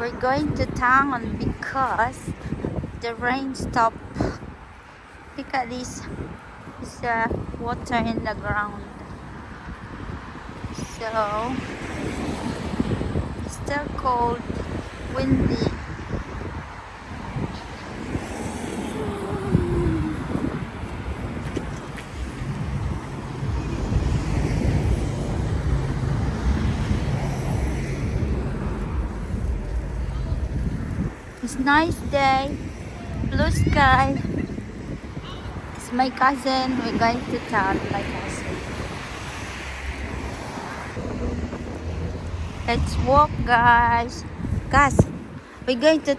We're going to town because the rain stopped. Look at this. It's water in the ground. So it's still cold, windy. It's nice day, blue sky. It's my cousin. We're going to town, my cousin. Let's walk, guys. Guys, we're going to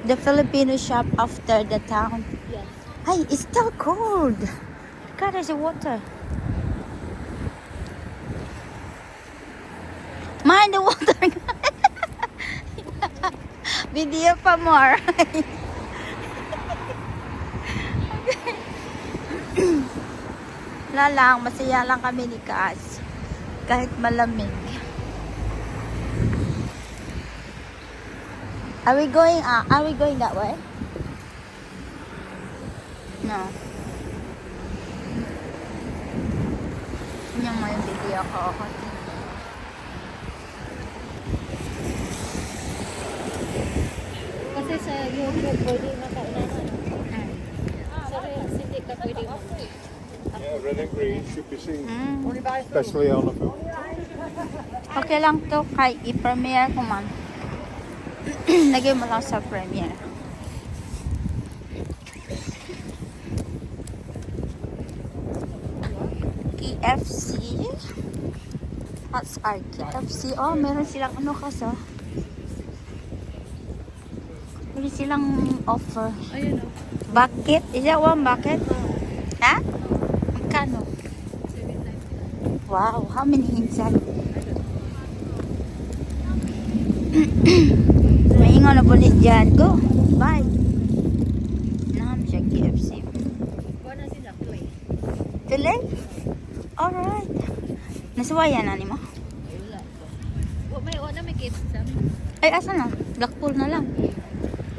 the Filipino shop after the town. Yes. Hey, it's still cold. God, there's water. Mind the water. Video pa more. Wala lang, masaya lang kami ni Kas. Kahit malamig. Are we going that way? No. Yung may video ko. Kasi sa YouTube, pwede makaunahan. Sa Reels, hindi ka pwede Yeah, red and green should be seen, Mm. especially on the film. Okay lang to kay i-premiere ko man. Lagay mo lang sa premiere. KFC. That's our KFC. Oh, meron silang ano kasi. Meron silang offer. Ayun o. Bucket. Is that one bucket? Ha? Magkano? Wow, how many inside? Maingon na bulit dyan. Go. Bye. Naam siya KFC. Kuha na sila, play. Fillet? Alright. Nasuwayan na ni mo? Wala may gifts sa Ay, asa na? Blackpool na lang.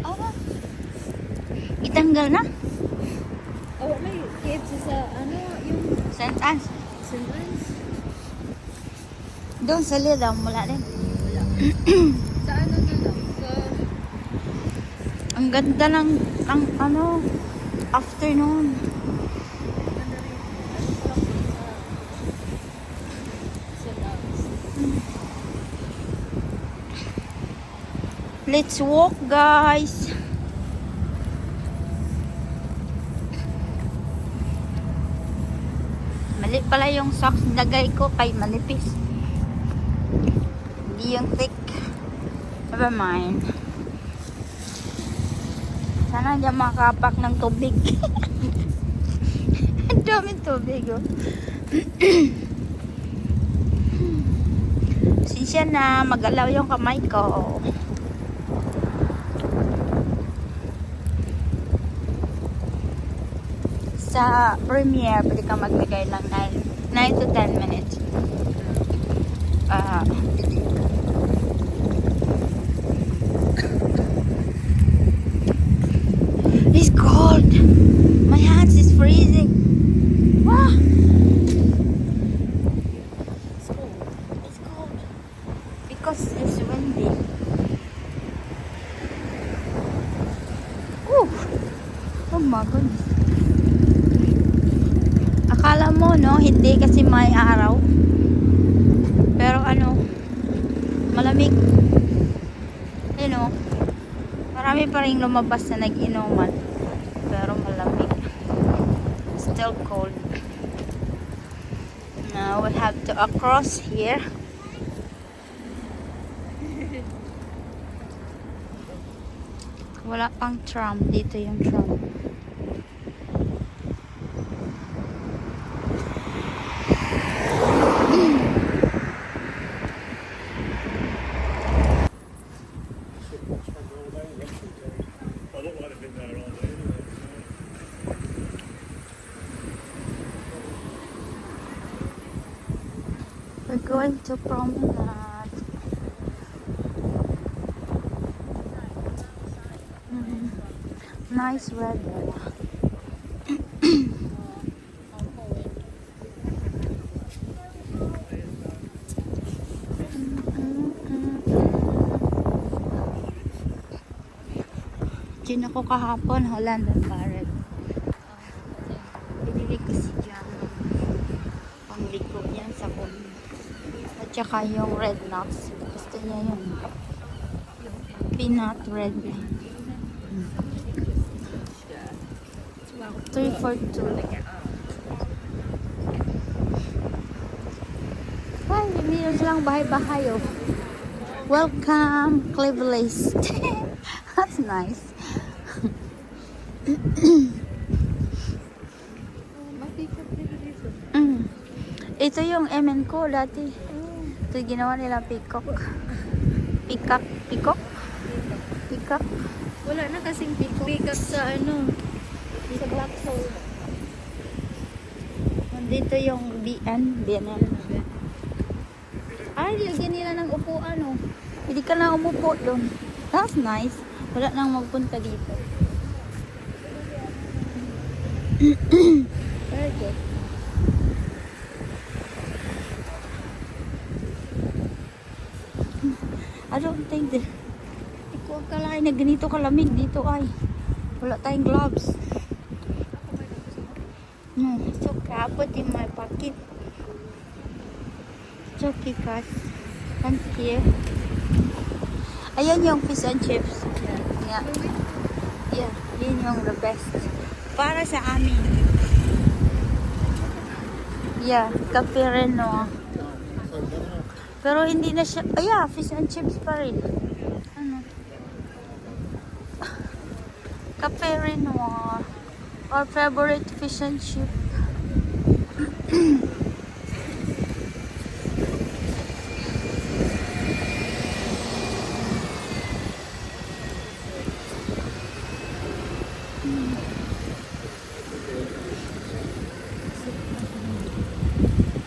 Oh. Itanggal na? Oh, may gifts sa ano, yung St. Anne's. St. Anne's. Doon sa Lila, mula din. Wala. Sa ano na lang, sa Ang ganda ng ano, afternoon. St. Anne's. Let's walk, guys. Mali pala yung socks nagay ko kay manipis. Hindi yung thick. Never mind. Sana hindi makapak ng tubig. Ang daming tubig, oh. Sinsya na, magalaw yung kamay ko. Sa premiere, pwede ka magbigay ng 9 to 10 minutes. It's cold. My hands is freezing. Wow. It's cold. Because it's windy. Ooh. Oh my goodness. Akala mo, no, hindi kasi may araw. Pero ano, malamig. You know, marami pa rin lumabas na nag-inuman. Pero malamig. Still cold. Now we'll have to across here. Wala pang tram. Dito yung tram. I don't want to be there all day. We're going to promenade. nice weather. Diyan ako kahapon, Holland and Barrett. Binili ko si Jan. Pangliko niya sa kunin. At saka yung red nuts. Gusto niya yun. Peanut red. 3 for 2. Ay, minus lang bahay-bahay oh. Welcome, Clevelist. That's nice. Ito yung MN ko dati. Ito ginawa nila peacock. Peacock? Wala na kasing pick-up sa ano. Sa Black Soul. Dito yung BNN. Ay, lagyan nila ng upuan oh. Hindi ka na umupo doon. That's nice. Wala nang magpunta dito. Very good. I don't think that hindi ko akalain na ganito kalamig dito ay. Wala tayong gloves. No, it's okay. I put in my pocket. It's okay, guys. Thank you. Ayan yung fish and chips. Yeah. Yeah, yun yung the best. Para sa amin. Yeah, cafe rin no. Pero hindi na siya, fish and chips pa rin. Ano? Cafe Renoir. Our favorite fish and chip.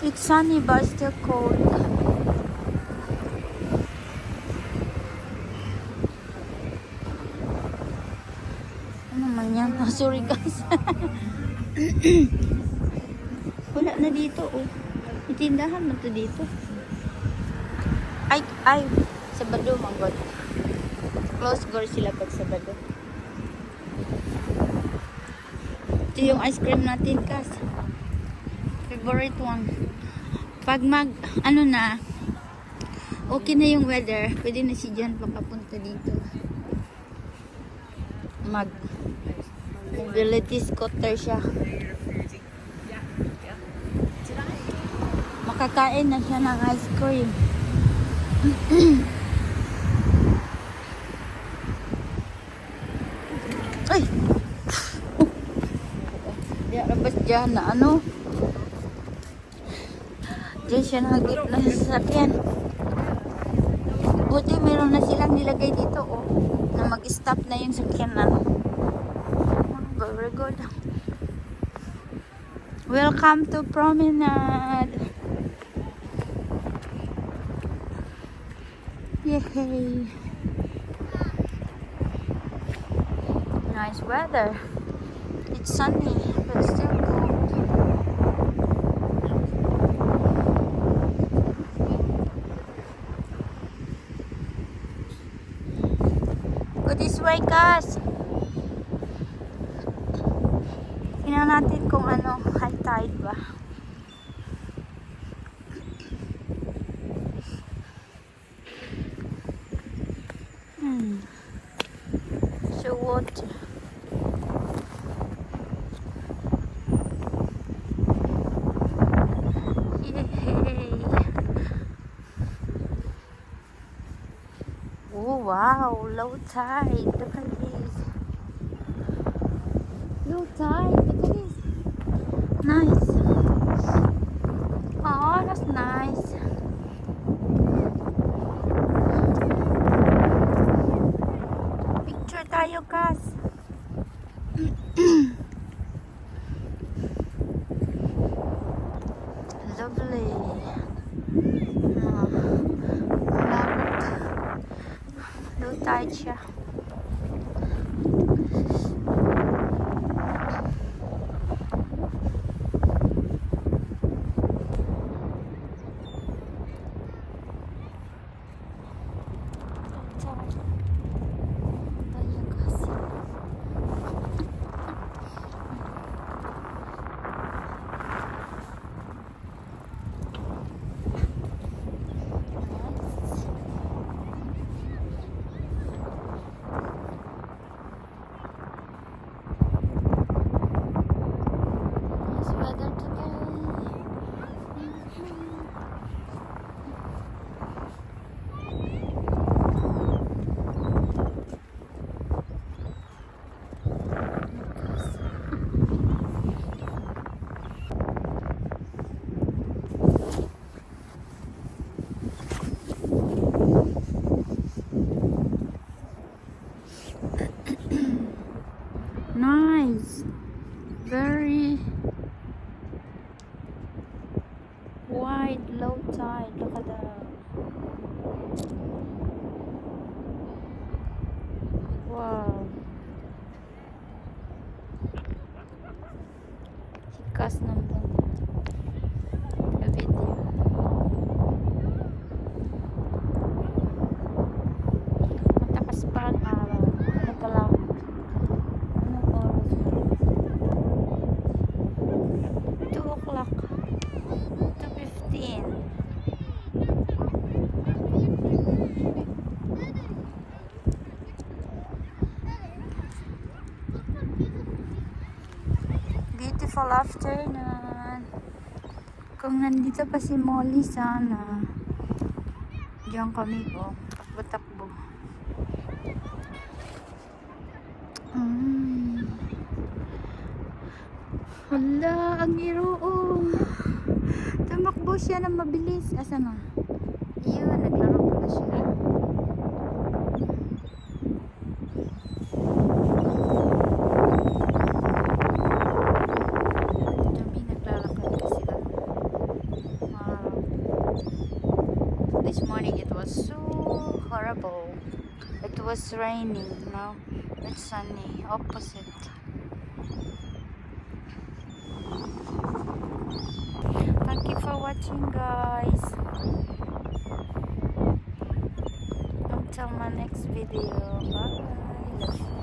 It's sunny but still cold. Ano man yan? Oh, sorry guys. Wala na dito oh. May tindahan mo to dito. Ay, Sabado manggod. Close door sila pag Sabado. Ito yung ice cream natin kasi. Favorite one. Pag ano na, okay na yung weather, pwede na si Jan makapunta dito. Mobility scooter siya. Makakain na siya ng ice cream. Ay! Diyan labas dyan na ano. Diyan siya nagip na sa sasakyan. Buti meron na silang nilagay dito oh, na mag-stop na yung sakyanan. Very good. Welcome to Promenade. Yay! Nice weather. It's sunny, but still cold. Go this way, guys. Tingnan natin kung ano, high tide ba. So water. Yay! Oh wow, low tide. Look at this. Low tide. Look at this. Nice. Oh, that's nice. Picture tayo, guys. Lovely. Low tide siya. outside. Look at that. Wow. Sikas naman. Sa video. Matakas pa ang araw. Ano pa lang? Anong oras? 2 o'clock. 2:15. Beautiful afternoon. Kung nandito pa si Molly, sana diyan kami po. Takbo-takbo. Hala, ang iro. Tumakbo siya na mabilis. Asa na? Iyon, naglaro pala siya. Dami, naglalakad ka sila. Wow. This morning it was so horrible. It was raining. Now it's sunny. Opposite. Thank you for watching, guys. Until my next video. Bye.